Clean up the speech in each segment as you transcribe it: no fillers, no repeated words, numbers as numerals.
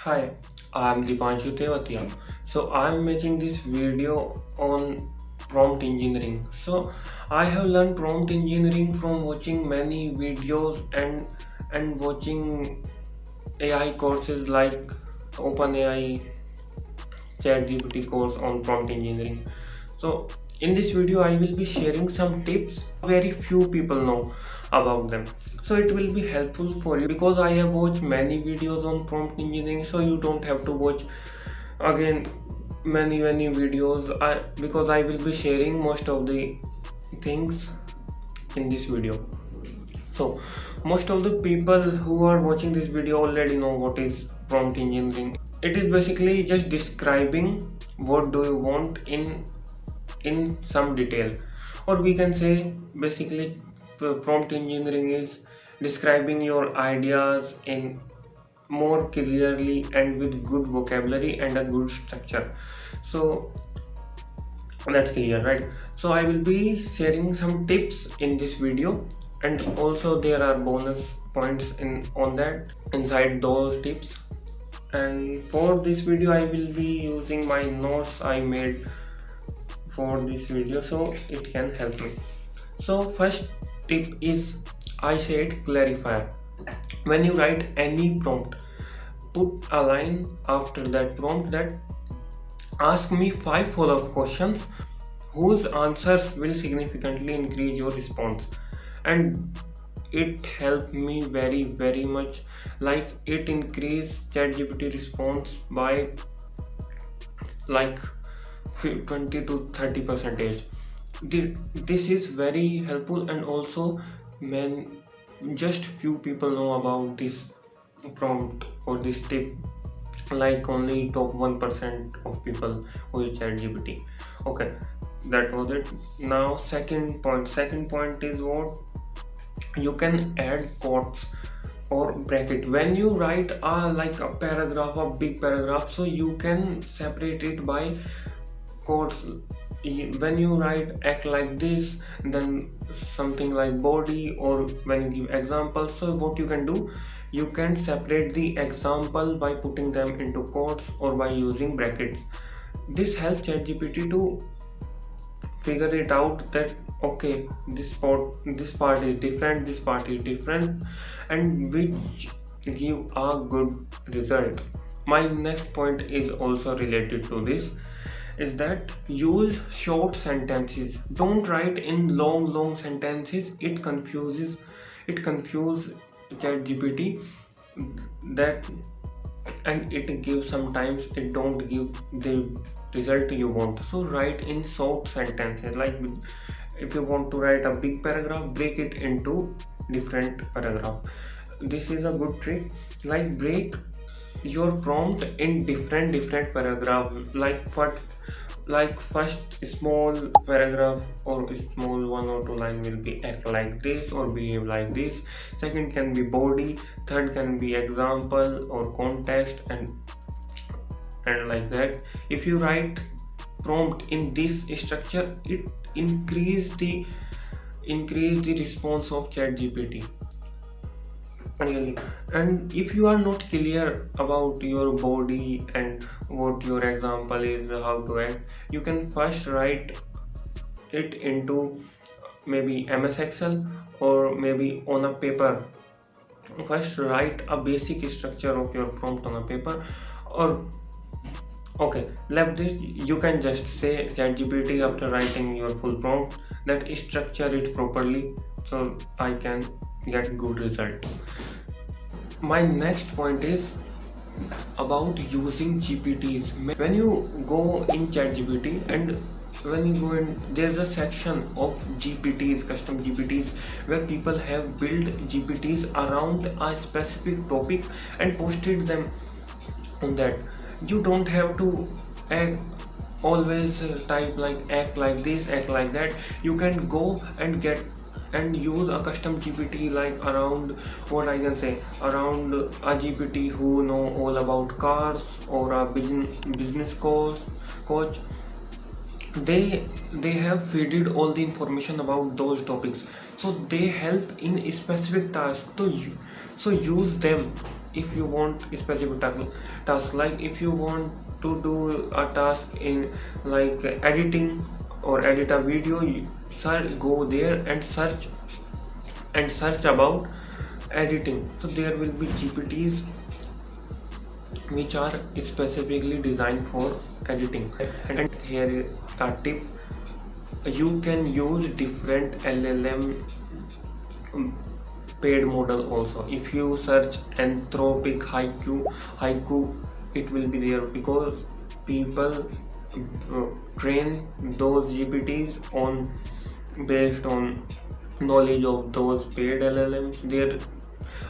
Hi, I'm Dipanshu. So I'm making this video on prompt engineering. So I have learned prompt engineering from watching many videos and watching AI courses like OpenAI ChatGPT course on prompt engineering. So in this video I will be sharing some tips very few people know about them. So it will be helpful for you because I have watched many videos on prompt engineering, so you don't have to watch again many videos because I will be sharing most of the things in this video. So most of the people who are watching this video already know what is prompt engineering. It is basically just describing what do you want in some detail, or we can say basically prompt engineering is describing your ideas in more clearly and with good vocabulary and a good structure. So that's clear, right? So I will be sharing some tips in this video, and also there are bonus points in on that inside those tips. And for this video I will be using my notes I made for this video, so it can help me. So first tip is, I said clarifier. When you write any prompt, put a line after that prompt that ask me 5 follow-up questions whose answers will significantly increase your response. And it helped me very much, like it increased ChatGPT response by like 20 to 30 percentage. This is very helpful, and also man, just few people know about this prompt or this tip, like only top 1% of people who use ChatGPT. Okay, that was it. Now second point is what you can add quotes or bracket when you write like a paragraph, a big paragraph, so you can separate it by quotes. When you write act like this, then something like body, or when you give examples, so what you can do, you can separate the example by putting them into quotes or by using brackets. This helps ChatGPT to figure it out that okay, this part is different, this part is different, and which give a good result. My next point is also related to this, is that use short sentences. Don't write in long sentences. It confuses ChatGPT, that and it gives, sometimes it don't give the result you want. So write in short sentences, like if you want to write a big paragraph, break it into different paragraph. This is a good trick, like break your prompt in different paragraph, like first small paragraph or small 1 or 2 line will be act like this or behave like this, second can be body, third can be example or context, and like that. If you write prompt in this structure, it increase the response of ChatGPT, really. And if you are not clear about your body and what your example is, how to act, you can first write it into maybe MS Excel or maybe on a paper. First write a basic structure of your prompt on a paper, or okay, left this, you can just say ChatGPT after writing your full prompt that structure it properly so I can get good result. My next point is about using GPTs. When you go in ChatGPT, and when you go in, there's a section of GPTs, custom GPTs, where people have built GPTs around a specific topic and posted them on that. You don't have to act, always type like act like this, act like that. You can go and get and use a custom GPT, like around, what I can say, around a GPT who know all about cars, or a business coach. They have feeded all the information about those topics, so they help in specific tasks to you. So use them if you want a specific task. Like if you want to do a task in like editing or edit a video, go there and search about editing. So there will be GPTs which are specifically designed for editing. And here is a tip: you can use different LLM paid model also. If you search Anthropic, Haiku, it will be there, because people train those GPTs on based on knowledge of those paid LLMs. There,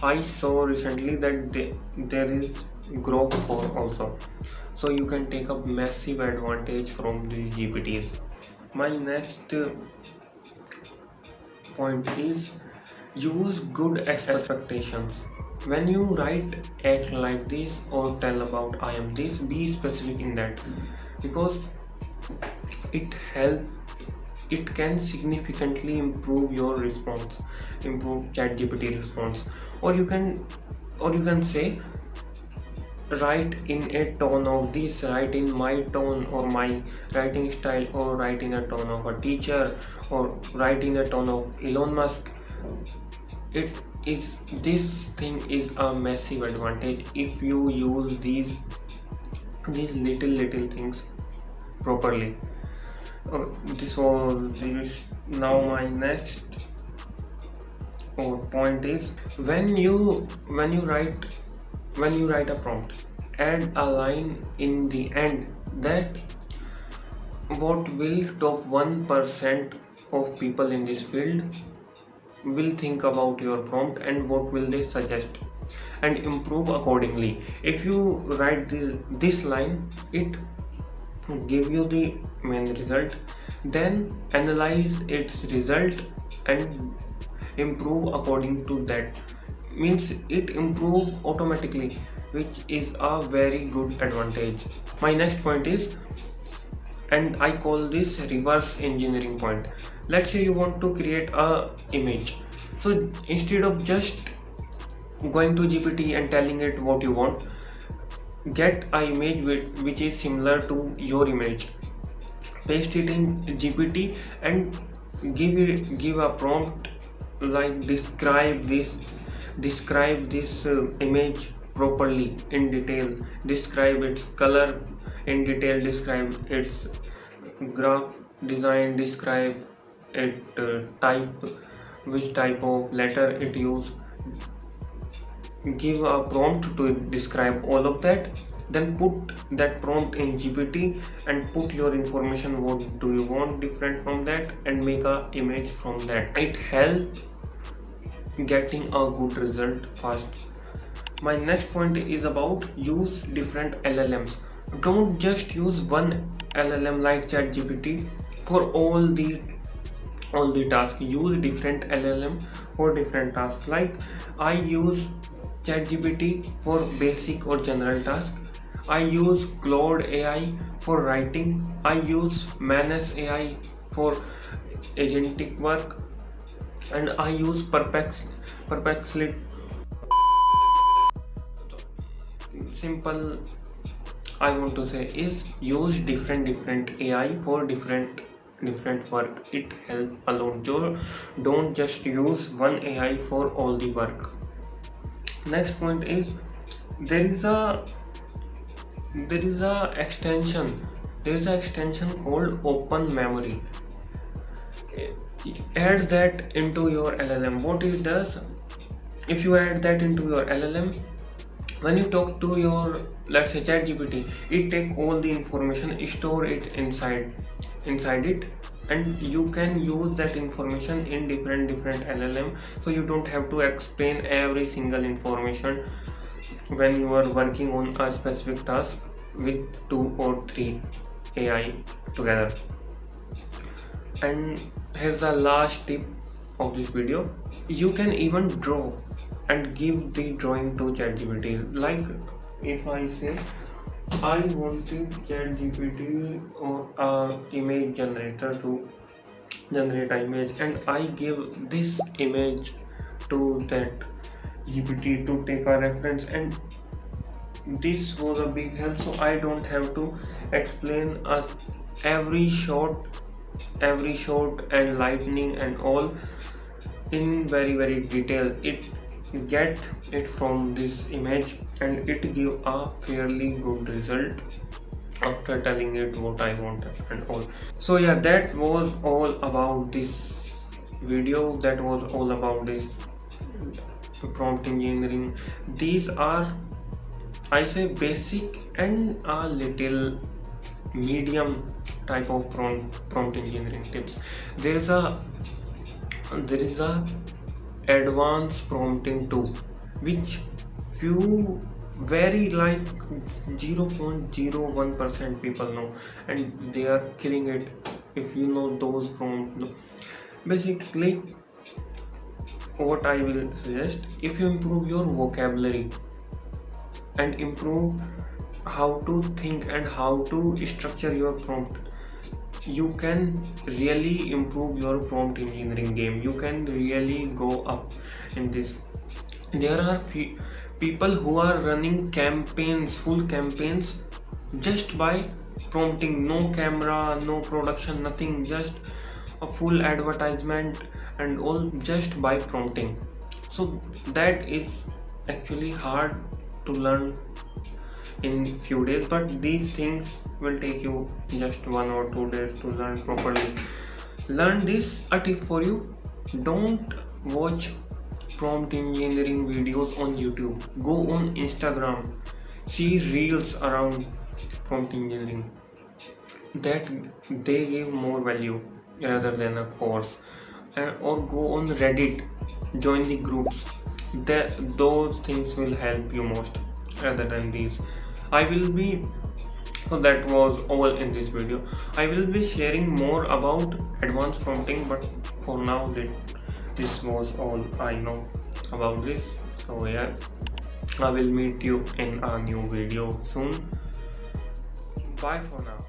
I saw recently that there is Grok 4 also, so you can take a massive advantage from these GPTs. My next point is use good expectations. When you write act like this or tell about I am this, be specific in that, because it can significantly improve your response, improve ChatGPT response. Or you can say, write in a tone of this, write in my tone or my writing style, or write in a tone of a teacher, or write in a tone of Elon Musk. It is This thing is a massive advantage if you use these little things properly. This was this. Now my next point is, when you write a prompt, add a line in the end that what will top 1% of people in this field will think about your prompt, and what will they suggest, and improve accordingly. If you write this line, it give you the main result, then analyze its result and improve according to that. Means it improve automatically, which is a very good advantage. My next point is, and I call this reverse engineering point. Let's say you want to create a image, so instead of just going to GPT and telling it what you want, get a image which is similar to your image, paste it in GPT, and give a prompt like describe this image properly in detail, describe its color in detail, describe its graph design, describe it type, which type of letter it use. Give a prompt to describe all of that, then put that prompt in GPT and put your information, what do you want different from that, and make a image from that. It helps getting a good result fast. My next point is about use different LLMs. Don't just use one LLM like ChatGPT for all the tasks. Use different LLM for different tasks. Like I use ChatGPT for basic or general task. I use Claude AI for writing. I use Manus AI for agentic work, and I use Perplexity. Simple, I want to say is, use different AI for different work. It helps a lot. Don't just use one AI for all the work. Next point is, there is a extension called open memory. Add that into your LLM. What it does, if you add that into your LLM, when you talk to your, let's say, ChatGPT, it take all the information, store it inside it, and you can use that information in different LLM. So you don't have to explain every single information when you are working on a specific task with 2 or 3 AI together. And here's the last tip of this video: you can even draw and give the drawing to ChatGPT. Like if I say I wanted ChatGPT or a image generator to generate an image, and I give this image to that GPT to take a reference, and this was a big help, so I don't have to explain us every shot and lightning and all in very detail. It get it from this image and it give a fairly good result after telling it what I wanted and all. So yeah, that was all about this video. That was all about this prompt engineering. These are, I say, basic and a little medium type of prompt engineering tips. There is a advanced prompting too, which few very like 0.01% people know, and they are killing it. If you know those prompts, basically what I will suggest, if you improve your vocabulary and improve how to think and how to structure your prompt, you can really improve your prompt engineering game. You can really go up in this. There are people who are running campaigns, full campaigns, just by prompting. No camera, no production, nothing, just a full advertisement and all, just by prompting. So that is actually hard to learn in few days, but these things will take you just 1 or 2 days to learn properly. Learn this. A tip for you: don't watch prompt engineering videos on YouTube. Go on Instagram, see reels around prompt engineering, that they give more value rather than a course. Or go on Reddit, join the groups. Those things will help you most rather than these. I will be So that was all in this video. I will be sharing more about advanced prompting, but for now this was all I know about this. So yeah, I will meet you in a new video soon. Bye for now.